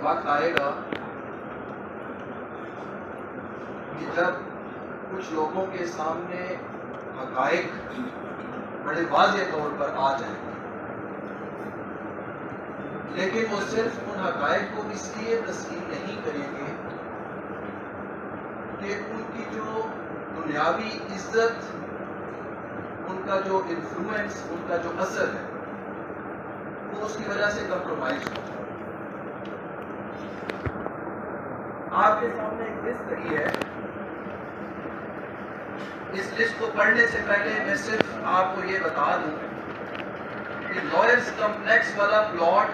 वक्त आएगा कि जब कुछ लोगों के सामने हक़ाइक़ बड़े वाज़ेह तौर पर आ जाएंगे, लेकिन वो सिर्फ उन हक़ाइक़ को इसलिए तस्लीम नहीं करेंगे कि उनकी जो दुनियावी इज्जत, उनका जो इन्फ्लुएंस, उनका जो असर है, वो उसकी वजह से कंप्रोमाइज हो। आपके सामने एक लिस्ट लगी है। इस लिस्ट को पढ़ने से पहले मैं सिर्फ आपको ये बता दूं कि लॉयर्स कॉम्प्लेक्स वाला प्लॉट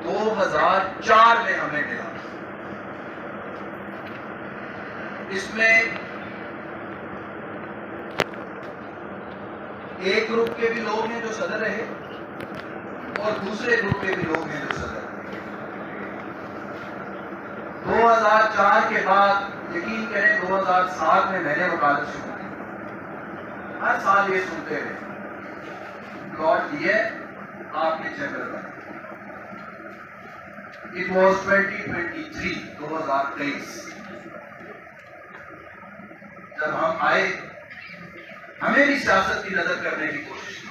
2004 में हमें मिला। इसमें एक ग्रुप के भी लोग हैं जो सदर रहे और दूसरे ग्रुप के भी लोग हैं जो सदर रहे। 2004 के बाद यकीन करें 2007 में मैंने वकालत शुरू की। हर साल ये सुनते रहे, प्लॉट दिए आपने चेक करवाया। इट वॉज 2023 जब हम आए, हमें भी सियासत की नजर करने की कोशिश की।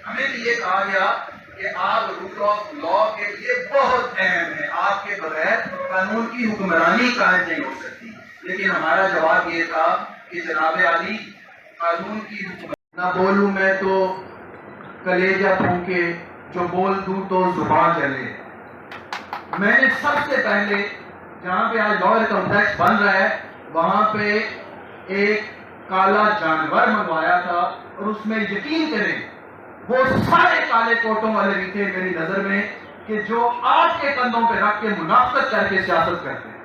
हमें भी ये कहा गया कि आप रूल ऑफ लॉ के लिए बहुत अहम है, आपके बगैर कानून की हुक्मरानी कायम नहीं हो सकती। लेकिन हमारा जवाब ये था कि जनाब आली, कानून की हुक्मरानी ना बोलूं मैं तो कलेजा फूके, जो बोल दूं तो जुबान चले। मैंने सबसे पहले जहां पे आज लॉयर कॉम्प्लेक्स बन रहा है, वहां पे एक काला जानवर मंगवाया था और उसमें यकीन करें वो सारे काले कोटों वाले भी थे मेरी नजर में, कि जो आपके कंधों पे रख के मुनाफत करके सियासत करते हैं,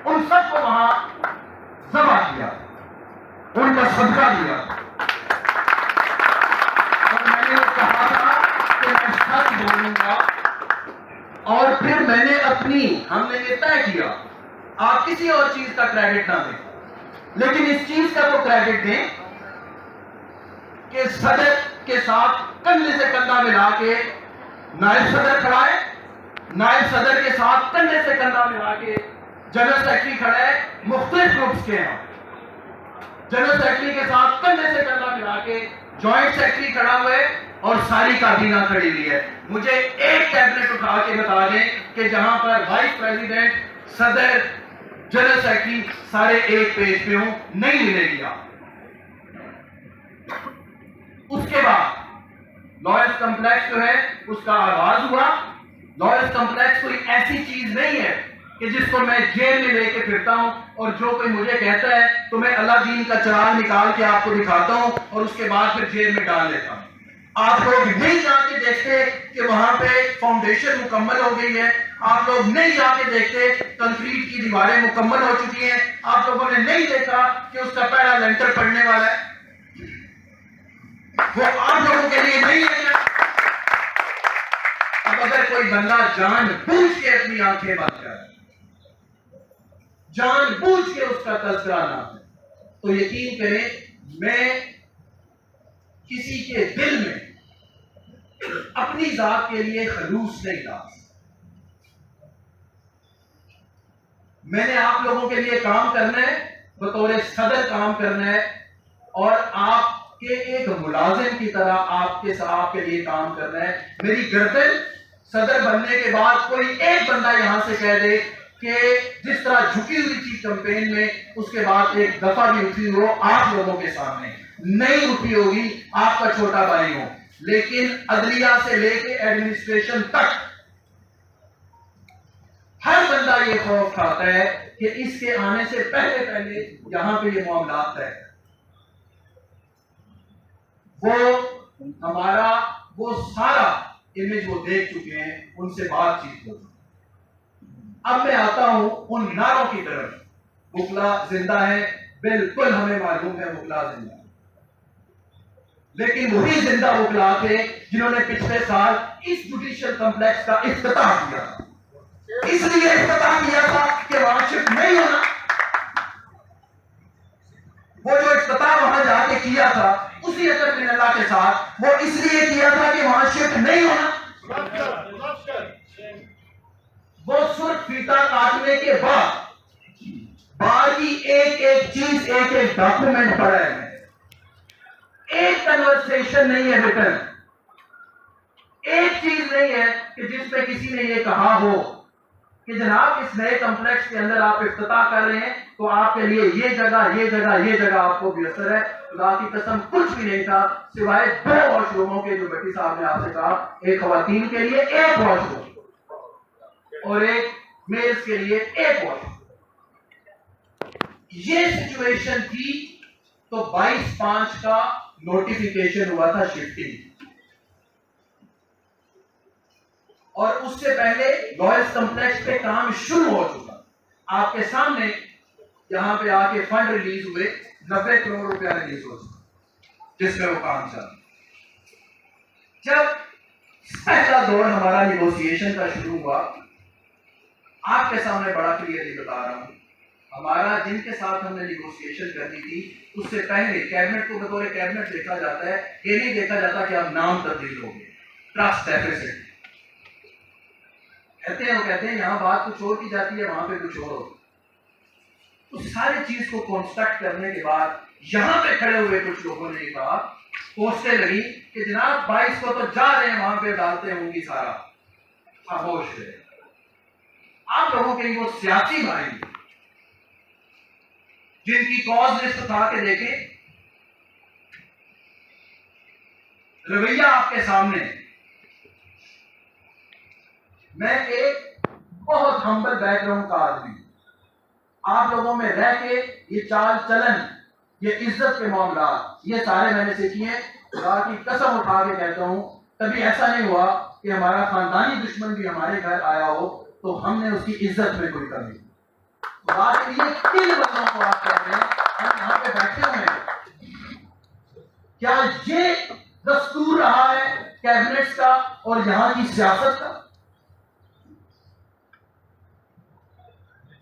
उन सबको वहां जबा किया, उनका सदका दिया। और मैंने कहा था कि मैं सच बोलूंगा। और फिर मैंने हमने ये तय किया, आप किसी और चीज का क्रेडिट ना दें, लेकिन इस चीज का तो क्रेडिट दें कि सदर के साथ कंधे से कंधा मिला के नायब सदर खड़ा है, नायब सदर के साथ कंधे से कंधा मिला के जनरल सेक्रेटरी खड़ा है, मुख्तलिफ ग्रुप्स के हैं। जनरल सेक्रेटरी के साथ कंधे से कंधा मिला के जॉइंट सेक्रेटरी खड़ा हुआ है और सारी काबीना खड़ी हुई है। मुझे एक कैबिनेट उठा के बता दें कि जहां पर वाइस प्रेसिडेंट, सदर, जनरल सेक्रेटरी सारे एक पेज पे हों, नहीं मिलेगी आप। उसके बाद लॉयर्स कॉम्प्लेक्स जो है उसका आगाज हुआ। लॉयर्स कॉम्प्लेक्स कोई ऐसी चीज नहीं है कि जिसको मैं जेल में लेके फिरता हूं और जो कोई मुझे कहता है तो मैं अलादीन का चिराग निकाल के आपको दिखाता हूं और उसके बाद फिर जेल में डाल देता हूं। आप लोग नहीं जाके देखते कि वहां पे फाउंडेशन मुकम्मल हो गई है, आप लोग नहीं जाके देखते कंक्रीट की दीवारें मुकम्मल हो चुकी हैं, आप लोगों ने नहीं देखा कि उसका पहला लेंटर पड़ने वाला है। वो आप लोगों के लिए नहीं है। अब अगर कोई बंदा जानबूझ के अपनी आंखें बंद कर, जानबूझ के उसका तज़किरा ना हो, तो यकीन करें मैं किसी के दिल में अपनी जात के लिए खलूस नहीं ला। मैंने आप लोगों के लिए काम करना है, बतौर सदर काम करना है और आपके एक मुलाजिम की तरह आपके लिए काम करना है। मेरी गर्दन सदर बनने के बाद कोई एक बंदा यहां से कह दे कि जिस तरह झुकी हुई थी कैंपेन में, उसके बाद एक दफा भी उठी हो आप लोगों के सामने नहीं उठी होगी, आपका छोटा भाई हो। लेकिन अदलिया से लेके एडमिनिस्ट्रेशन तक हर बंदा ये खौफ खाता है कि इसके आने से पहले यहां पे ये मामला है, वो हमारा वो सारा इमेज वो देख चुके हैं, उनसे बातचीत हो चुकी। अब मैं आता हूं उन नारों की तरफ। बुकला जिंदा है, बिल्कुल हमें मालूम है बुकला जिंदा, लेकिन वही जिंदा बुकला थे जिन्होंने पिछले साल इस जुडिशियल कॉम्प्लेक्स का इफ्तिताह किया था। इसलिए इफ्तिताह किया था कि वहां शिफ्ट नहीं होना। वो जो इफ्तिताह वहां जाके किया था उसी अतर बिन अल्लाह के साथ, वो इसलिए किया था कि वहां शिफ्ट नहीं होना। फीता काटने के बाद बाकी एक एक चीज, एक एक डॉक्यूमेंट पड़ा है, एक कन्वर्सेशन नहीं है रिटर्न, एक चीज नहीं है कि जिसमें किसी ने ये कहा हो कि जनाब इस नए कॉम्प्लेक्स के अंदर आप इफ्तिताह कर रहे हैं तो आपके लिए ये जगह ये जगह ये जगह आपको मुयसर है। खुदा की कसम कुछ भी नहीं था सिवाय 2 वॉशरूमों के, जो भट्टी साहब ने आपसे कहा, एक खवातीन के लिए एक वॉशरूम और एक मेल्स के लिए एक वॉशरूम। ये सिचुएशन थी तो 22/5 का नोटिफिकेशन हुआ था शिफ्टिंग, और उससे पहले लॉयर्स कॉम्प्लेक्स पे काम शुरू हो चुका। आपके सामने यहां पे आके फंड रिलीज हुए, 90 करोड़ रुपया रिलीज हो चुका जिसमें वो काम चल। जब पहला दौर हमारा निगोशिएशन का शुरू हुआ, आपके सामने बड़ा क्लियरली बता रहा हूं, हमारा जिनके साथ हमने निगोशिएशन करनी थी उससे पहले कैबिनेट को बतौर कैबिनेट देखा जाता है, ये नहीं देखा जाता कि अब नाम तब्दील हो गए, ट्रस्ट डेफिसिट कहते हैं यहां बात कुछ और की जाती है, वहां पे कुछ और होता। उस सारी चीज को कंस्ट्रक्ट करने के बाद यहां पे खड़े हुए कुछ लोगों ने कहा, पोस्टें लगी कि जनाब 22 को तो जा रहे हैं वहां पे डालते होंगी, सारा खामोश है। आप लोगों के वो सियासी भाई जिनकी कॉज लिस्ट उठा के देखें, रवैया आपके सामने। मैं एक बहुत हम्बल बैकग्राउंड का आदमी, आप लोगों में रह के ये चाल चलन, ये इज्जत के मामला, ये सारे मैंने सीखे हैं। खुदा की कसम उठा के कहता हूं, कभी ऐसा नहीं हुआ कि हमारा खानदानी दुश्मन भी हमारे घर आया हो तो हमने उसकी इज्जत में कोई कमी। खुदा के लिए किन बंदों को आप कह रहे हैं, हम यहाँ पे बैठे हुए हैं, क्या ये दस्तूर रहा है कैबिनेट का और यहाँ की सियासत का?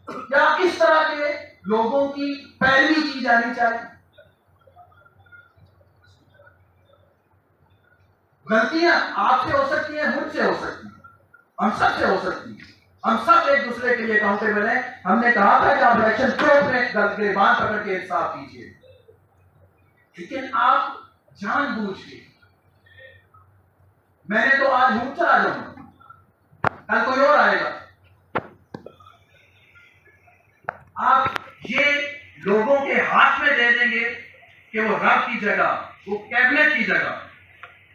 क्या इस तरह के लोगों की पैरवी की जानी चाहिए? गलतियां आपसे हो सकती हैं, मुझसे हो सकती हैं, हम सब से हो सकती हैं, हम सब एक दूसरे के लिए अकाउंटेबल हैं। हमने कहा था कि आप इलेक्शन चौक में गिरबान पकड़ के इंसाफ कीजिए, लेकिन आप जानबूझ के, मैंने तो आज हूं चला जाऊंगा, कल कोई और आएगा, आप ये लोगों के हाथ में दे देंगे कि वो रब की जगह, वो कैबिनेट की जगह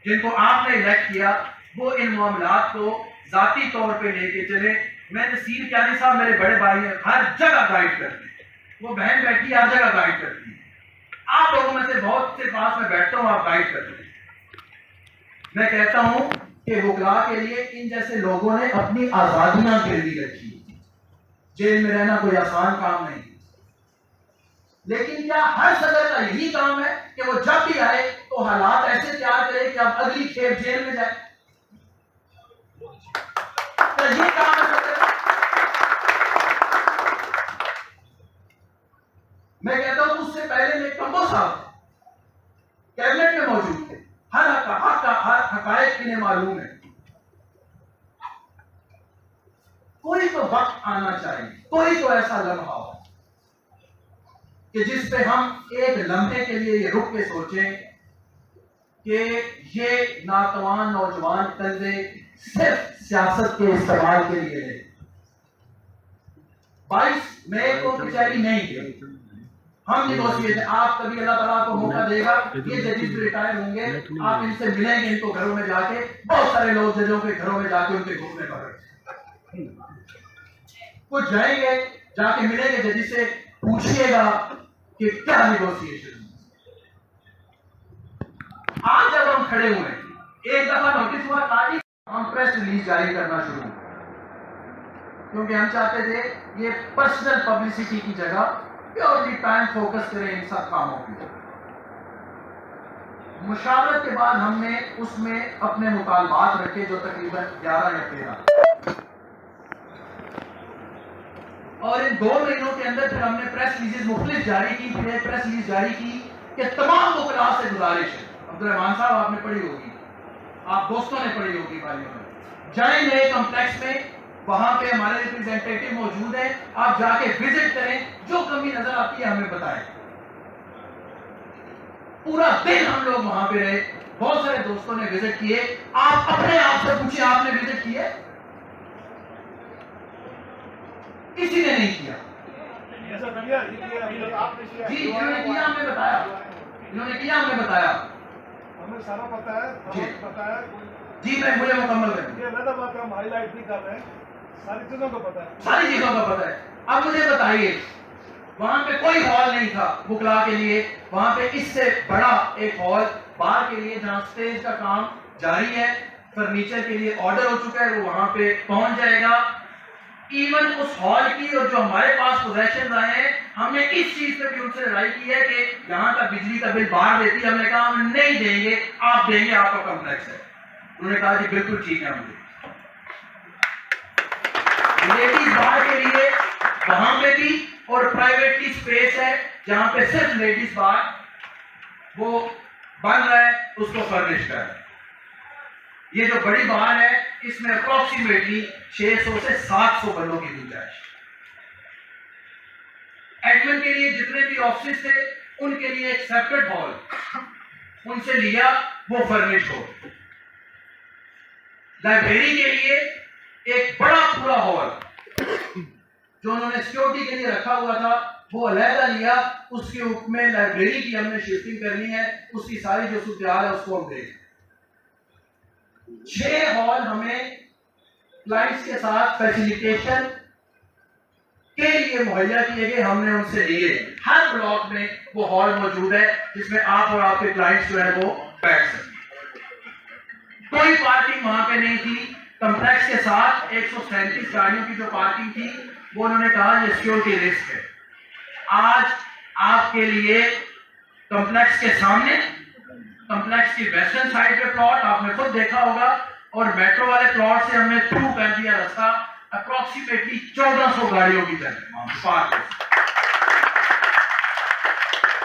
जिनको आपने इलेक्ट किया, वो इन मामलात को जाती तौर पे लेके चले। मैं नसीर क्यानी साहब मेरे बड़े भाई हैं, हर जगह गाइड करते हैं, वो बहन बैठी हर जगह गाइड करती है। आप लोगों में से बहुत से पास में बैठता हूं, आप गाइड करते हैं। मैं कहता हूं कि वकला के लिए इन जैसे लोगों ने अपनी आजादियां गिरवी रखी। जेल में रहना कोई आसान काम नहीं, लेकिन क्या हर सदर का यही काम है कि वो जब भी आए तो हालात ऐसे तैयार करे कि आप अगली खेप जेल में जाए? तो ये काम है सदर। मैं कहता हूं उससे पहले में कंबो साहब कैबिनेट में मौजूद थे, हर हकायक इन्हें मालूम है। कोई तो वक्त आना चाहिए, कोई तो ऐसा लम्हा हो कि जिस पे हम एक लम्हे के लिए ये रुक के सोचें कि ये नातवान नौजवान कंधे सिर्फ सियासत के इस्तेमाल के लिए है। 22 मई को कचहरी नहीं, हम निगोशिएशन, आप कभी अल्लाह ताला को मौका देगा, ये जजेस भी रिटायर होंगे, आप इनसे मिलेंगे, इनको घरों में जाके, बहुत सारे लोग जजों के घरों में जाके उनके घूमने पर कुछ जाएंगे, जाके मिलेंगे जजेस से, पूछिएगा कि क्या निगोशिएशन। आज जब हम खड़े हुए, एक दफा नोटिस हुआ, आज हम प्रेस रिलीज जारी करना शुरू, क्योंकि हम चाहते थे ये पर्सनल पब्लिसिटी की जगह प्योरली टाइम फोकस करें इन सब कामों की। मुशावरत के बाद हमने उसमें अपने मुतालबात रखे जो तकरीबन 11 या 13, और इन 2 महीनों के अंदर फिर हमने प्रेस रिलीज मुख्तलिफ जारी की। फिर एक प्रेस रिलीज जारी की कि तमाम वकला से गुजारिश है, अब्दुर्रहमान साहब आपने पढ़ी होगी, आप दोस्तों ने पढ़ी होगी, भाइयों ने, जाए नए कॉम्प्लेक्स में वहां पे हमारे रिप्रेजेंटेटिव मौजूद है, आप जाके विजिट करें, जो कमी नजर आती है हमें बताएं। पूरा दिन हम लोग वहां पे रहे, बहुत सारे दोस्तों ने विजिट किए। आप अपने आप से पूछिए, आपने विजिट किए? किसी ने नहीं किया। जी, जिन्होंने किया हमें बताया, इन्होंने किया हमें बताया, हमें सारा पता है, पता है जी। मैं मुझे मुकम्मल करें, ये अलग बात हम हाईलाइट नहीं कर रहे हैं, सारी चीजों को पता है, सारी चीजों का पता है। अब मुझे बताइए, वहां पे कोई हॉल नहीं था बुकला के लिए, वहां पे इससे बड़ा एक हॉल बार के लिए जहां स्टेज का काम जारी है, फर्नीचर के लिए ऑर्डर हो चुका है, वो वहां पे पहुंच जाएगा। इवन उस हॉल की और जो हमारे पास पोजेशन आए हैं, हमने इस चीज पे भी उनसे लड़ाई की है कि यहाँ का बिजली का बिल बाहर देती है, हमने कहा हम नहीं देंगे, आप देंगे, आपका कॉम्प्लेक्स है। उन्होंने कहा जी बिल्कुल ठीक है, मुझे लेडीज बार के लिए वहां पे भी, और प्राइवेट की स्पेस है जहां पे सिर्फ लेडीज बार वो बन रहा है, उसको फर्निश कर रहा है। ये जो बड़ी बार है, इसमें अप्रोक्सीमेटली 600 से 700 बंदों की गुंजाइश। एडमिन के लिए जितने भी ऑफिस थे, उनके लिए एक सेपरेट हॉल उनसे लिया, वो फर्निश हो। लाइब्रेरी के लिए एक बड़ा पूरा हॉल जो उन्होंने सिक्योरिटी के लिए रखा हुआ था, वो अलहदा लिया, उसके में लाइब्रेरी की हमने शिफ्टिंग करनी है, उसकी सारी जो सूरत है उसको हम देंगे। 6 हॉल हमें क्लाइंट्स के साथ फैसिलिटेशन के लिए मुहैया किए गए, हमने उनसे लिए। हर ब्लॉक में वो हॉल मौजूद है जिसमें आप और आपके क्लाइंट्स जो है वो बैठ सकते। कोई पार्किंग वहां पे नहीं थी। कॉम्प्लेक्स के साथ 137 गाड़ियों की जो पार्किंग थी, वो उन्होंने कहा ये सिक्योरिटी रिस्क है। आज आपके लिए कॉम्प्लेक्स के सामने, कॉम्प्लेक्स की वेस्टर्न साइड पे प्लॉट आपने खुद देखा होगा, और मेट्रो वाले प्लॉट से हमने थ्रू कर दिया रास्ता, अप्रोक्सीमेटली 1400 गाड़ियों की जगह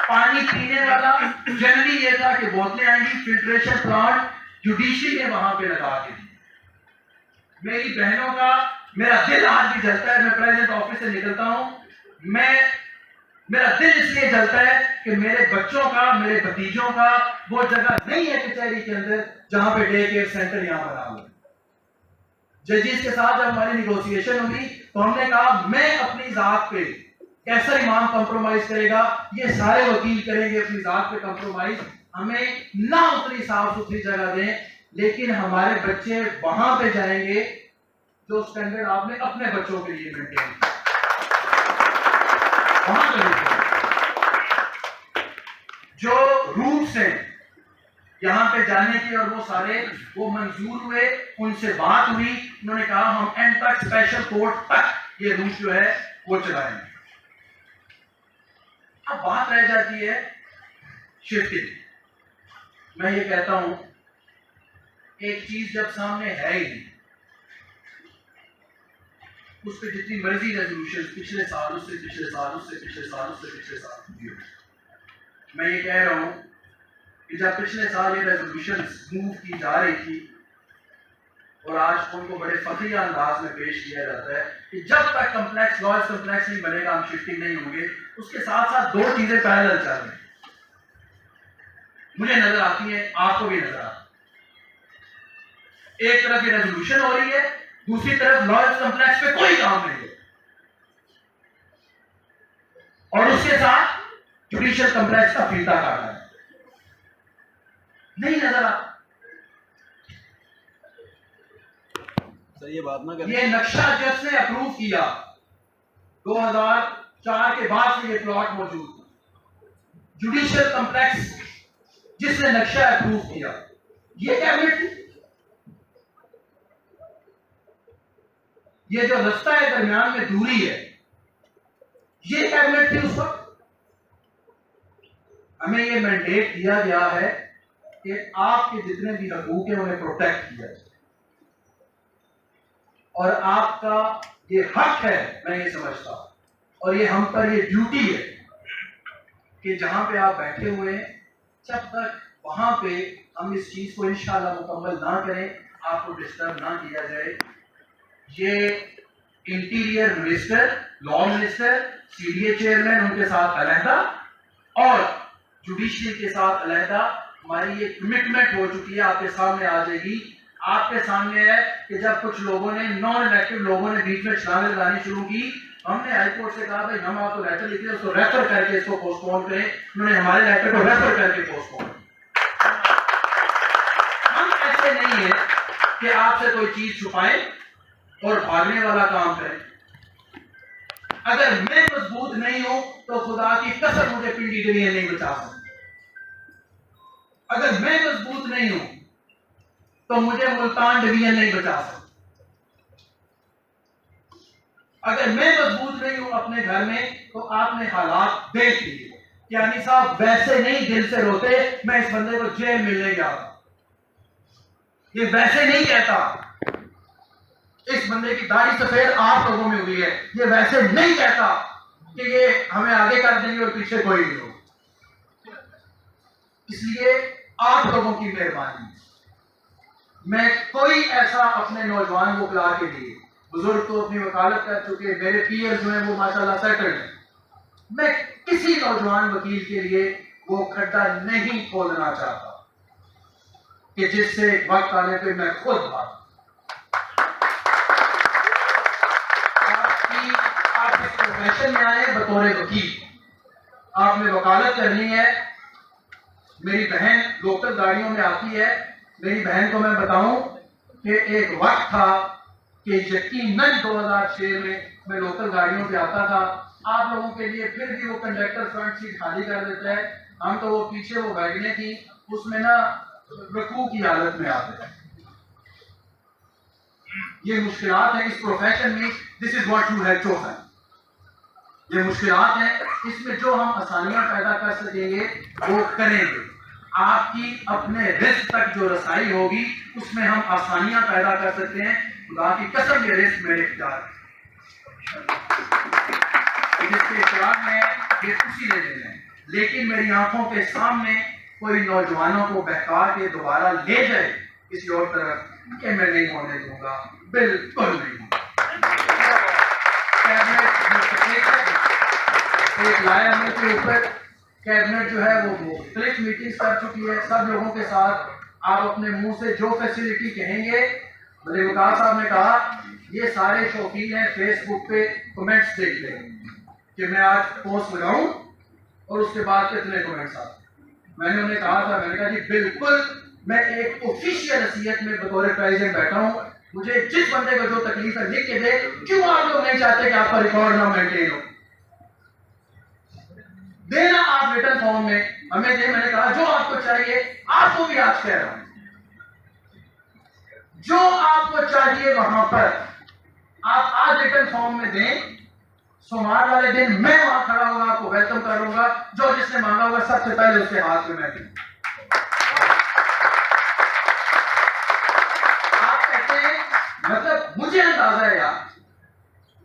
पानी पीने वाला जनरली ये था कि बोतलें आएंगी, फिल्ट्रेशन प्लांट जुडिशरी ने वहां पे लगा के दी। मेरी बहनों का मेरा दिल आज भी जलता है, मैं प्रेसिडेंट ऑफिस से निकलता हूं, मेरा दिल इसलिए जलता है कि मेरे बच्चों का, मेरे भतीजों का वो जगह नहीं है कचहरी के अंदर जहां पे डे केयर सेंटर यहां बना हुआ। जजेस के साथ जब हमारी निगोशिएशन हुई तो हमने कहा मैं अपनी जात पे, कैसा इमाम कंप्रोमाइज करेगा, ये सारे वकील करेंगे अपनी जात पे कंप्रोमाइज, हमें ना उतनी साफ सुथरी जगह दें, लेकिन हमारे बच्चे वहां पे जाएंगे जो स्टैंडर्ड आपने अपने बच्चों के लिए मेंटेन किया, वहां पे जो रूट्स हैं यहां पे जाने की, और वो सारे वो मंजूर हुए, उनसे बात हुई, उन्होंने कहा हम एंड तक स्पेशल कोर्ट तक ये रूट जो है वो चलाएंगे। अब बात रह जाती है शिफ्टिंग। मैं ये कहता हूं, एक चीज जब सामने है ही नहीं, उस पर जितनी मर्जी रेजोल्यूशन पिछले साल, उससे पिछले साल, उससे पिछले साल, उससे पिछले साल, मैं ये कह रहा हूं कि जब पिछले साल ये रेजोल्यूशन मूव की जा रही थी, और आज उनको बड़े फखरिया अंदाज में पेश किया जाता है कि जब तक कॉम्प्लेक्स लॉज कॉम्प्लेक्स नहीं बनेगा हम शिफ्टिंग नहीं होंगे, उसके साथ साथ दो चीजें पैरेलल चल रही हैं, मुझे नजर आती है, आपको भी नजर आती है। एक तरफ ये रेजोल्यूशन हो रही है, दूसरी तरफ लॉज कॉम्प्लेक्स पे कोई काम नहीं है, और उसके साथ जुडिशियल कॉम्प्लेक्स का फीता काटा है, नहीं नजर आता। ये बात ना करें। ये नक्शा जज ने अप्रूव किया, 2004 के बाद से ये प्लॉट मौजूद था। जुडिशियल कॉम्प्लेक्स जिसने नक्शा अप्रूव किया, ये कैबिनेट थी। ये जो रास्ता है दरमियान में दूरी है, ये कैबिनेट थी उस वक्त। हमें ये मैंडेट दिया गया है कि आपके जितने भी हकूक हैं उन्हें प्रोटेक्ट किया जाए, और आपका ये हक है, मैं ये समझता हूं, और ये हम पर ये ड्यूटी है कि जहां पे आप बैठे हुए हैं, जब तक वहां पे हम इस चीज को इंशाल्लाह मुकम्मल ना करें, आपको डिस्टर्ब ना किया जाए, ये interior minister, law minister, CDA chairman उनके साथ अलहदा और जुडिशरी के साथ अलहदा हमारी ये कमिटमेंट हो चुकी है, आपके सामने आ जाएगी। आपके सामने है कि जब कुछ लोगों ने, नॉन इलेक्टिव लोगों ने बीच में छलांग लगानी शुरू की, हमने हाईकोर्ट से कहा भाई हम आपको लेटर लिख रहे, उसको रेफर करके इसको पोस्टपोन करें। उन्होंने हमारे लेटर को रेफर करके पोस्टपोन। हम ऐसे नहीं है कि आपसे कोई चीज छुपाएं और भागने वाला काम करें। अगर मैं मजबूत नहीं हूं तो खुदा की कसम मुझे पिंडी डिवीजन नहीं बचा सकती। अगर मैं मजबूत नहीं हूं तो मुझे मुल्तान डिवीजन नहीं बचा सकती। अगर मैं मजबूत नहीं हूं अपने घर में तो आपने हालात देख लिए। यानी साहब वैसे नहीं दिल से रोते मैं इस बंदे को जेल मिलने गया, ये वैसे नहीं कहता इस बंदे की दाढ़ी सफेद आप लोगों में हुई है, ये वैसे नहीं कहता कि ये हमें आगे कर देंगे और पीछे कोई नहीं हो। इसलिए आप लोगों की मेहरबानी, मैं कोई ऐसा अपने नौजवान को बुला के लिए, बुजुर्ग तो अपनी वकालत कर चुके, मेरे पीयर जो है वो माशाल्लाह सेटल्ड है, मैं किसी नौजवान वकील के लिए वो खड्डा नहीं खोलना चाहता कि जिससे वक्त आने पे मैं खुद भाग। आप इस प्रोफेशन में आए बतौर वकील, आपने वकालत करनी है। मेरी बहन लोकल गाड़ियों में आती है, मेरी बहन को मैं बताऊं कि एक वक्त था कि यकीनन 2006 में मैं लोकल गाड़ियों पे आता था। आप लोगों के लिए फिर भी वो कंडक्टर फ्रंट सीट खाली कर देता है, हम तो वो पीछे वो वैगने थी उसमें ना रकू की हालत में आते हैं। ये मुश्किलात है इस प्रोफेशन में, this is what you have chosen. ये मुश्किलात है, इसमें जो हम आसानियां पैदा कर सकेंगे वो करेंगे। आपकी अपने रिस्क तक जो रसाई होगी उसमें हम आसानियां पैदा कर सकते हैं। खुदा की कसम ये रिस्क मेरे इख्तियार जिसके इख्तियार में ये उसी ने देना है। लेकिन मेरी आंखों के सामने कोई नौजवानों को बहका के दोबारा ले जाए किसी और तरफ, कि मैं नहीं होने दूंगा, बिल्कुल नहीं। एक लाया में के ऊपर कैबिनेट जो है वो मुख्तलिफ मीटिंग्स कर चुकी है सब लोगों के साथ। आप अपने मुंह से जो फैसिलिटी कहेंगे, मेरे वकाल साहब ने कहा ये सारे शौकीन हैं फेसबुक पे कमेंट्स देख लें कि मैं आज पोस्ट लगाऊं और उसके बाद कितने कमेंट्स आते। मैंने उन्हें कहा था, मैंने कहा जी बिल्कुल, मैं एक ऑफिशियल हैसियत में बतौर प्रेसिडेंट बैठा हूं, मुझे जिस बंदे को जो तकलीफ है लिख के दे। क्यों आप लोग नहीं चाहते कि आपका रिकॉर्ड ना मेंटेन हो? देना आप रिटर्न फॉर्म में हमें दे। मैंने कहा जो आपको चाहिए, आपको भी आज कह रहा हूं, जो आपको चाहिए वहां पर आप आज रिटर्न फॉर्म में दें। सोमवार वाले दिन मैं वहां खड़ा होगा, आपको वेलकम करूंगा। जो जिसने मांगा होगा सबसे पहले उसके हाथ में मैं दूं। आप कहते हैं, मतलब मुझे अंदाजा है यार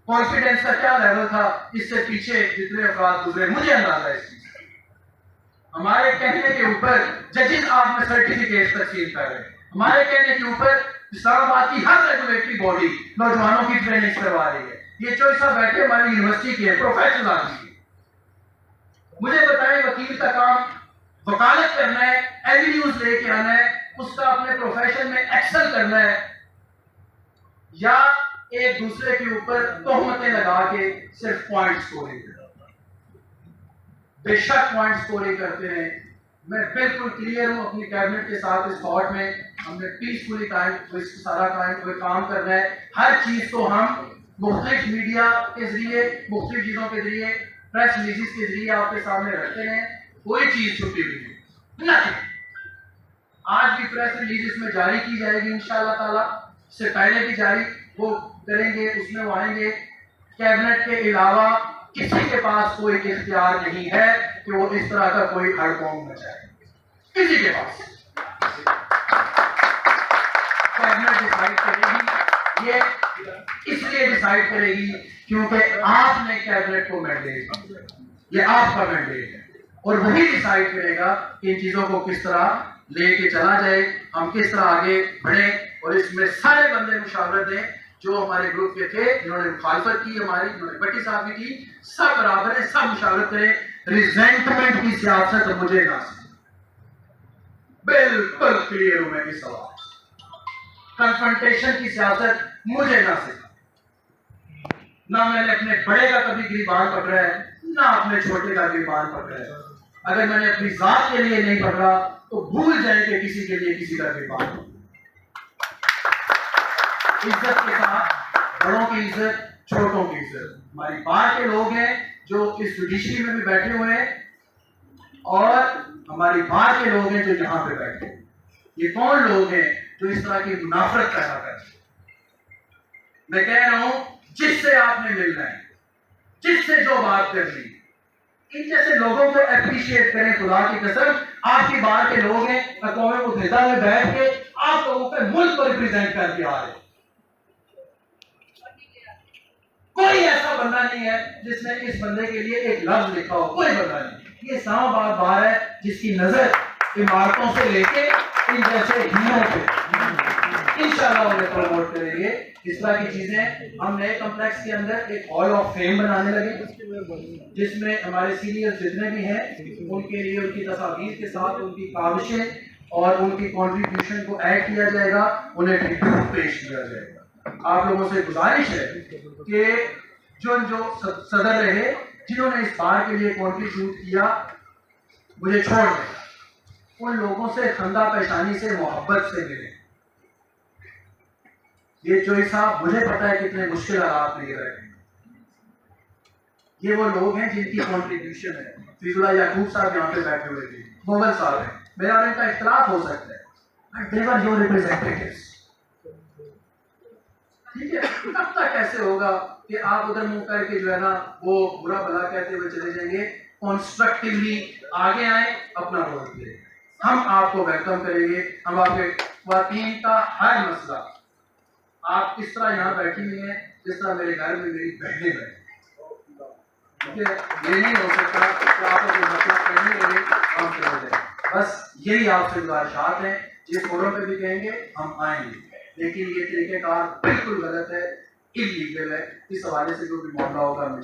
कॉन्फिडेंस का क्या लेवल था इससे पीछे जितने अफराद गुजरे, मुझे अंदाजा है इस चीज का। हमारे कहने के ऊपर जजेस आप में सर्टिफिकेट तकसीम कर रहे हैं, हमारे कहने के ऊपर इस्लामाबाद की हर रेगुलेटरी बॉडी नौजवानों की ट्रेनिंग करवा रही है। ये जो सब बैठे हमारी यूनिवर्सिटी के प्रोफेशनल आदमी, मुझे बताएं वकील का काम वकालत करना है, एवेन्यूज लेके आना है, उसका अपने प्रोफेशन में एक्सेल करना है, या एक दूसरे के ऊपर तोहमतें लगा के सिर्फ पॉइंट स्कोरिंग करना। बेशक पॉइंट स्कोरिंग करते हैं, मैं बिल्कुल क्लियर हूं अपनी कैबिनेट के साथ इस थॉट में। हमने पीसफुली सारा काम करना है। हर चीज को हम मुख्तलिफ मीडिया के जरिए, मुख्तलिफ चीजों के जरिए, प्रेस रिलीजेस के जरिए आपके सामने रखते हैं। कोई चीज छुपी हुई नहीं, आज भी प्रेस रिलीजेस में जारी की जाएगी इंशाअल्लाह ताला, इससे पहले भी जारी वो करेंगे, उसमें वो आएंगे। कैबिनेट के अलावा किसी के पास कोई इख्तियार नहीं है कि वो इस तरह का कोई हड़कंप मचाए, किसी के पास। कैबिनेट डिसाइड करेगी, ये इसलिए डिसाइड करेगी क्योंकि आपने कैबिनेट को मैंडेट दिया, ये आपका मैंडेट है, और वही डिसाइड करेगा कि इन चीजों को किस तरह लेके चला जाए, हम किस तरह आगे बढ़े, और इसमें सारे बंदे मुशावरत दें। जो हमारे ग्रुप के थे, जिन्होंने मुखालफत की हमारी, जिन्होंने भट्टी साहब भी की, सब बराबर है, सब मुशावरत करें। रिजेंटमेंट की सियासत मुझे ना सिखाएं, बिल्कुल क्लियर हूं मैं इस सवाल। कन्फ्रंटेशन की सियासत मुझे ना सिखाएं। ना मैंने अपने बड़े का कभी गिरबान पकड़ा है, ना अपने छोटे का गिरबान पकड़ा है। अगर मैंने अपनी जात के लिए नहीं पकड़ा तो भूल जाए कि किसी के लिए किसी का गिरबान। इज्जत के साथ बड़ों की इज्जत, छोटों की इज्जत। हमारी बार के लोग हैं जो इस जुडिशरी में भी बैठे हुए हैं और हमारी बार के लोग हैं जो यहां पे बैठे हैं। ये कौन लोग हैं जो इस तरह की मुनाफरत पैदा करते हैं? मैं कह रहा हूं, जिससे आपने मिलना है, जिससे जो बात करनी, इन जैसे लोगों को एप्रिशिएट करें। खुदा की कसम, आपकी बार के लोग हैं, अक़वाम मुत्तहिदा में बैठ के आप लोगों के मुल्क को रिप्रेजेंट करके आ रहे हैं। कोई ऐसा बंदा नहीं है जिसने इस बंदे के लिए एक लफ्ज लिखा हो, कोई बंदा नहीं। ये इस्लामाबाद बार है जिसकी नजर इमारतों से लेके इन जैसे हीरों पे इंशाल्लाह उन्हें प्रमोट करेंगे। इस तरह की चीजें हम नए कॉम्प्लेक्स के अंदर एक हॉल ऑफ फेम बनाने लगे, जिसमें हमारे सीनियर्स जितने भी हैं उनके लिए उनकी तस्वीर के साथ उनकी काविशें और उनकी कंट्रीब्यूशन को ऐड किया जाएगा, उन्हें ट्रिब्यूट पेश किया जाएगा। आप लोगों से गुजारिश है कि जो सदर रहे, जिन्होंने इस बार के लिए कंट्रीब्यूट किया, मुझे छोड़ दें, उन लोगों से खंदा पेशानी से, मोहब्बत से मिले। ये जोई साहब, मुझे पता है कितने मुश्किल हालात में रहे हैं। ये वो लोग हैं जिनकी कंट्रीब्यूशन है। फिजुल्लाह याकूब साहब यहाँ पे बैठे हुए थे, मुगल साहब हैं, मेरा और इनका इख्तिलाफ हो सकता है, but they were your representatives. ठीक है, तब तक कैसे होगा कि आप उधर मुंह करके जो है ना वो बुरा भला कहते हुए चले जाएंगे? कॉन्स्ट्रक्टिवली आगे आए, अपना रोल प्ले। हम आपको वेलकम करेंगे। हम आपके ख्वातीन का हर मसला, आप किस तरह यहाँ बैठी हुई हैं, जिस तरह मेरे घर में मेरी बहनें बैठी। ठीक है, ये नहीं हो सकता कि आप कोई मसला करने लगे हम चले जाए। बस यही आपसे गुजारिशात हैं। जिस फोरम पे भी कहेंगे हम आएंगे, लेकिन ये तरीकेकार बिल्कुल गलत है, इलीगल है। इस हवाले से जो भी मामला होगा हमें